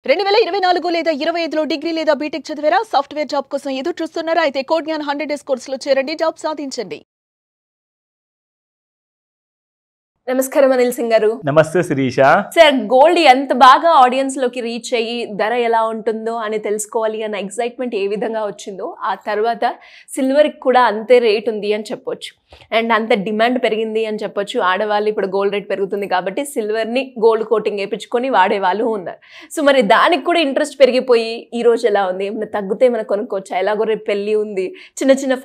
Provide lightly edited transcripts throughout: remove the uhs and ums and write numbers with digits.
2024 లేదా 25లో డిగ్రీ లేదా బీటెక్ చదివారా? సాఫ్ట్వేర్ జాబ్ కోసం ఎదురు చూస్తున్నారా? అయితే కోడ్ జ్ఞాన్ 100 డేస్ కోర్సులో చేరండి, జాబ్ సాధించండి. నమస్కారం అనిల్ సింగ్ గారు. నమస్తే శిరీష. సార్, గోల్డ్ ఎంత బాగా ఆడియన్స్ లోకి రీచ్ అయ్యి ధర ఎలా ఉంటుందో అని తెలుసుకోవాలి అన్న ఎక్సైట్మెంట్ ఏ విధంగా వచ్చిందో, ఆ తర్వాత సిల్వర్ కి కూడా అంతే రేట్ ఉంది అని చెప్పొచ్చు, అండ్ అంత డిమాండ్ పెరిగింది అని చెప్పొచ్చు. ఆడవాళ్ళు ఇప్పుడు గోల్డ్ రేట్ పెరుగుతుంది కాబట్టి సిల్వర్ని గోల్డ్ కోటింగ్ వేయించుకొని వాడే వాళ్ళు ఉన్నారు. సో మరి దానికి కూడా ఇంట్రెస్ట్ పెరిగిపోయి ఈ రోజు ఎలా ఉంది? ఏమైనా తగ్గితే ఏమైనా కొనుక్కోవచ్చా? ఎలాగో రేపు పెళ్ళి ఉంది, చిన్న చిన్న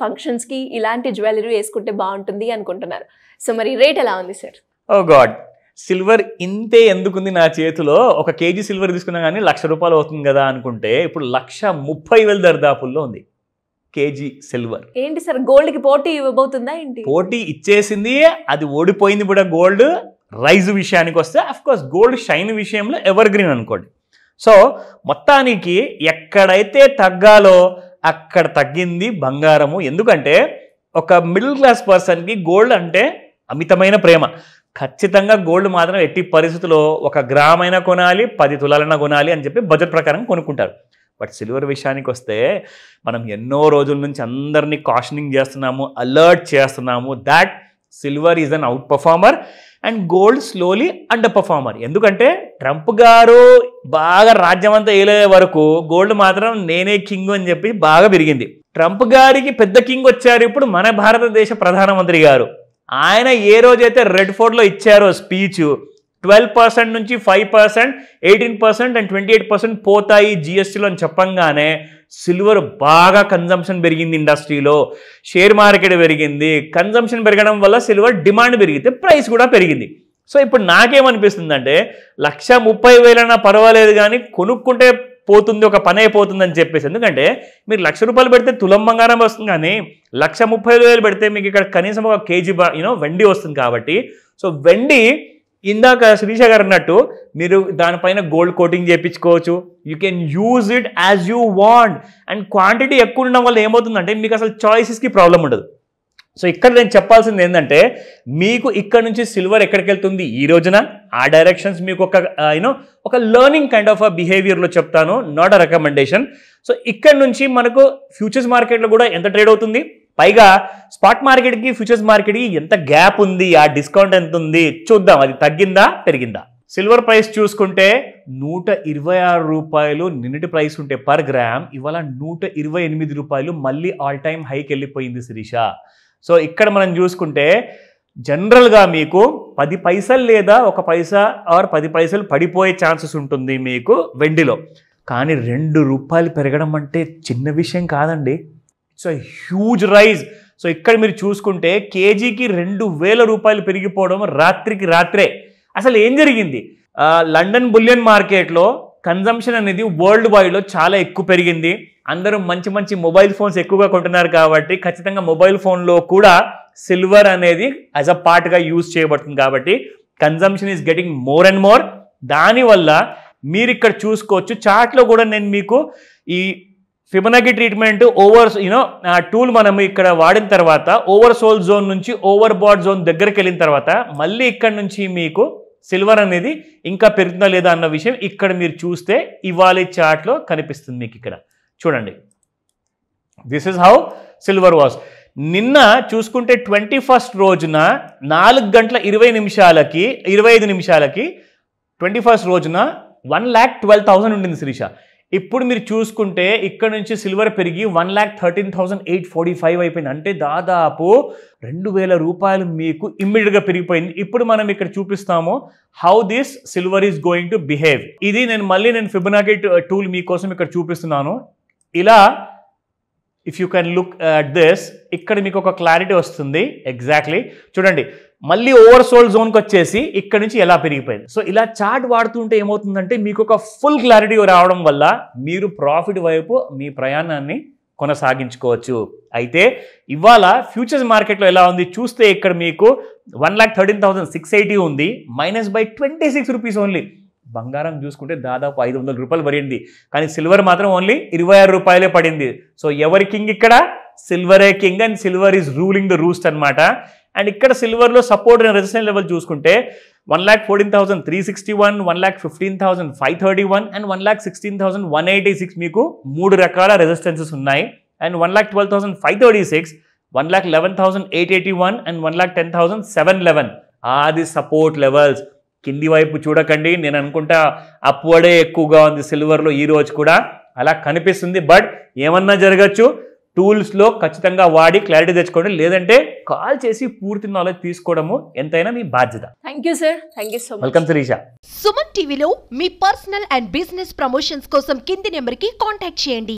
ఫంక్షన్స్కి ఇలాంటి జ్యువెలరీ వేసుకుంటే బాగుంటుంది అనుకుంటున్నారు. సో మరి రేట్ ఎలా ఉంది సార్? ఓ గాడ్, సిల్వర్ ఇంతే ఎందుకుంది నా చేతిలో? ఒక కేజీ సిల్వర్ తీసుకున్నా కానీ ₹1,00,000 అవుతుంది కదా అనుకుంటే ఇప్పుడు 1,30,000 దరిదాపుల్లో ఉంది కేజీ సిల్వర్. ఏంటి సార్, గోల్డ్ కి పోటీ ఇవ్వబోతుందా ఏంటి? పోటీ ఇచ్చేసింది, అది ఓడిపోయింది కూడా. గోల్డ్ రైజ్ విషయానికి వస్తే అఫ్ కోర్స్ గోల్డ్ షైన్ విషయంలో ఎవర్ గ్రీన్ అనుకోండి. సో మొత్తానికి ఎక్కడైతే తగ్గాలో అక్కడ తగ్గింది బంగారము. ఎందుకంటే ఒక మిడిల్ క్లాస్ పర్సన్కి గోల్డ్ అంటే అమితమైన ప్రేమ. ఖచ్చితంగా గోల్డ్ మాత్రం ఎట్టి పరిస్థితుల్లో 1 గ్రామైనా కొనాలి, 10 తులాలైనా కొనాలి అని చెప్పి బడ్జెట్ ప్రకారం కొనుక్కుంటారు. బట్ సిల్వర్ విషయానికి వస్తే మనం ఎన్నో రోజుల నుంచి అందరినీ కాషనింగ్ చేస్తున్నాము, అలర్ట్ చేస్తున్నాము that silver is an out performer and gold slowly under performer. ఎందుకంటే ట్రంప్ గారు బాగా రాజ్యం అంతా ఏలే వరకు గోల్డ్ మాత్రం నేనే కింగ్ అని చెప్పి బాగా పెరిగింది. ట్రంప్ గారికి పెద్ద కింగ్ వచ్చారు ఇప్పుడు మన భారతదేశ ప్రధానమంత్రి గారు. ఆయన ఏ రోజైతే రెడ్ ఫోర్ట్లో ఇచ్చారో స్పీచ్, 12% నుంచి 5%, 18% అండ్ 28% పోతాయి జిఎస్టీలో అని చెప్పంగానే సిల్వర్ బాగా కన్జంప్షన్ పెరిగింది. ఇండస్ట్రీలో షేర్ మార్కెట్ పెరిగింది. కన్జంప్షన్ పెరగడం వల్ల సిల్వర్ డిమాండ్ పెరిగితే ప్రైస్ కూడా పెరిగింది. సో ఇప్పుడు నాకేమనిపిస్తుంది అంటే 1,30,000 పర్వాలేదు కానీ కొనుక్కుంటే పోతుంది, ఒక పని అయిపోతుంది అని చెప్పేసి. ఎందుకంటే మీరు ₹1,00,000 పెడితే తులం బంగారం వస్తుంది, కానీ 1,35,000 పెడితే మీకు ఇక్కడ కనీసం ఒక కేజీ వెండి వస్తుంది. కాబట్టి సో వెండి ఇందాక శిరీష గారు అన్నట్టు మీరు దానిపైన గోల్డ్ కోటింగ్ చేయించుకోవచ్చు. You can use it as you want. And quantity ఎక్కువ ఉండడం వల్ల ఏమవుతుందంటే మీకు అసలు చాయిసెస్కి ప్రాబ్లం ఉండదు. సో ఇక్కడ నేను చెప్పాల్సింది ఏంటంటే మీకు ఇక్కడ నుంచి సిల్వర్ ఎక్కడికి వెళ్తుంది ఈ రోజున, ఆ డైరెక్షన్స్ మీకు ఒక లెర్నింగ్ కైండ్ ఆఫ్ బిహేవియర్లో చెప్తాను, నాట్ అ రికమెండేషన్. సో ఇక్కడ నుంచి మనకు ఫ్యూచర్స్ మార్కెట్లో కూడా ఎంత ట్రేడ్ అవుతుంది, పైగా స్పాట్ మార్కెట్కి ఫ్యూచర్స్ మార్కెట్కి ఎంత గ్యాప్ ఉంది, ఆ డిస్కౌంట్ ఎంత ఉంది చూద్దాం. అది తగ్గిందా పెరిగిందా? సిల్వర్ ప్రైస్ చూసుకుంటే ₹126 నిన్నటి ప్రైస్ ఉంటే పర్ గ్రామ్, ఇవాళ ₹128 మళ్ళీ ఆల్ టైమ్ హైకి వెళ్ళిపోయింది శిరీష. సో ఇక్కడ మనం చూసుకుంటే జనరల్గా మీకు 10 పైసలు లేదా 1 పైసా ఆర్ 10 పైసలు పడిపోయే ఛాన్సెస్ ఉంటుంది మీకు వెండిలో. కానీ ₹2 పెరగడం అంటే చిన్న విషయం కాదండి. It's a huge rise. So ఇక్కడ మీరు చూసుకుంటే కేజీకి ₹2,000 పెరిగిపోవడం రాత్రికి రాత్రే. అసలు ఏం జరిగింది? లండన్ బులియన్ మార్కెట్లో కన్జంప్షన్ అనేది వరల్డ్ వైడ్లో చాలా ఎక్కువ పెరిగింది. అందరూ మంచి మంచి మొబైల్ ఫోన్స్ ఎక్కువగా కొంటున్నారు కాబట్టి ఖచ్చితంగా మొబైల్ ఫోన్లో కూడా సిల్వర్ అనేది యాజ్ అ పార్ట్గా యూజ్ చేయబడుతుంది. కాబట్టి consumption is getting more and more. దానివల్ల మీరు ఇక్కడ చూసుకోవచ్చు చార్ట్లో కూడా నేను మీకు ఈ ఫిబొనాకీ ట్రీట్మెంట్ ఓవర్ టూల్ మనం ఇక్కడ వాడిన తర్వాత ఓవర్ సోల్ జోన్ నుంచి ఓవర్ బాడ్ జోన్ దగ్గరికి వెళ్ళిన తర్వాత మళ్ళీ ఇక్కడ నుంచి మీకు సిల్వర్ అనేది ఇంకా పెరుగుతుందా లేదా అన్న విషయం ఇక్కడ మీరు చూస్తే ఇవాళ చార్ట్లో కనిపిస్తుంది మీకు. ఇక్కడ చూడండి, this is how silver was. నిన్న చూసుకుంటే 21st రోజున 4:20 25 నిమిషాలకి 21st రోజున 1,12,000 ఉండింది శిరీష. ఇప్పుడు మీరు చూసుకుంటే ఇక్కడ నుంచి సిల్వర్ పెరిగి 1,13,845 అయిపోయింది. అంటే దాదాపు ₹2,000 మీకు ఇమ్మీడియట్గా పెరిగిపోయింది. ఇప్పుడు మనం ఇక్కడ చూపిస్తాము how this silver is going to behave. ఇది నేను ఫిబొనాకీ టూల్ మీకోసం ఇక్కడ చూపిస్తున్నాను. ఇలా if you can look at this, ఇక్కడ మీకు ఒక క్లారిటీ వస్తుంది. ఎగ్జాక్ట్లీ చూడండి, మళ్ళీ ఓవర్ సోల్డ్ జోన్కి వచ్చేసి ఇక్కడ నుంచి ఎలా పెరిగిపోయింది. సో ఇలా చార్ట్ వాడుతుంటే ఏమవుతుందంటే మీకు ఒక ఫుల్ క్లారిటీ రావడం వల్ల మీరు ప్రాఫిట్ వైపు మీ ప్రయాణాన్ని కొనసాగించుకోవచ్చు. అయితే ఇవాళ ఫ్యూచర్స్ మార్కెట్లో ఎలా ఉంది చూస్తే ఇక్కడ మీకు 1,13,680 ఉంది, -26 ఓన్లీ. బంగారం చూసుకుంటే దాదాపు ₹500 పడింది, కానీ సిల్వర్ మాత్రం ఓన్లీ ₹26 పడింది. సో ఎవరి కింగ్ ఇక్కడ? సిల్వరే king and silver is ruling the roost అనమాట. అండ్ ఇక్కడ సిల్వర్లో సపోర్ట్ అండ్ రెసిస్టెన్స్ లెవెల్ చూసుకుంటే 1,14,361, 1,15,531 అండ్ 1,16,186 మీకు 3 రకాల రెసిస్టెన్సెస్ ఉన్నాయి. అండ్ 1,12,536, 1,11,881 అండ్ 1,10,711 ఆది సపోర్ట్ లెవెల్స్. కింది వైపు చూడకండి, నేను అనుకుంటా అప్వర్డే ఎక్కువగా ఉంది సిల్వర్లో ఈ రోజు కూడా అలా కనిపిస్తుంది. బట్ ఏమన్నా జరగచ్చు. టూల్స్లో ఖచ్చితంగా వాడి క్లారిటీ తెచ్చుకోండి, లేదంటే కాల్ చేసి పూర్తి నాలెడ్జ్ తీసుకోవడము ఎంతైనా మీ బాధ్యత. Thank you sir, thank you so much. Welcome Sirisha. Suman టీవీలో మీ పర్సనల్ అండ్ బిజినెస్ ప్రమోషన్స్ కోసం కింది నెంబర్కి కాంటాక్ట్ చేయండి.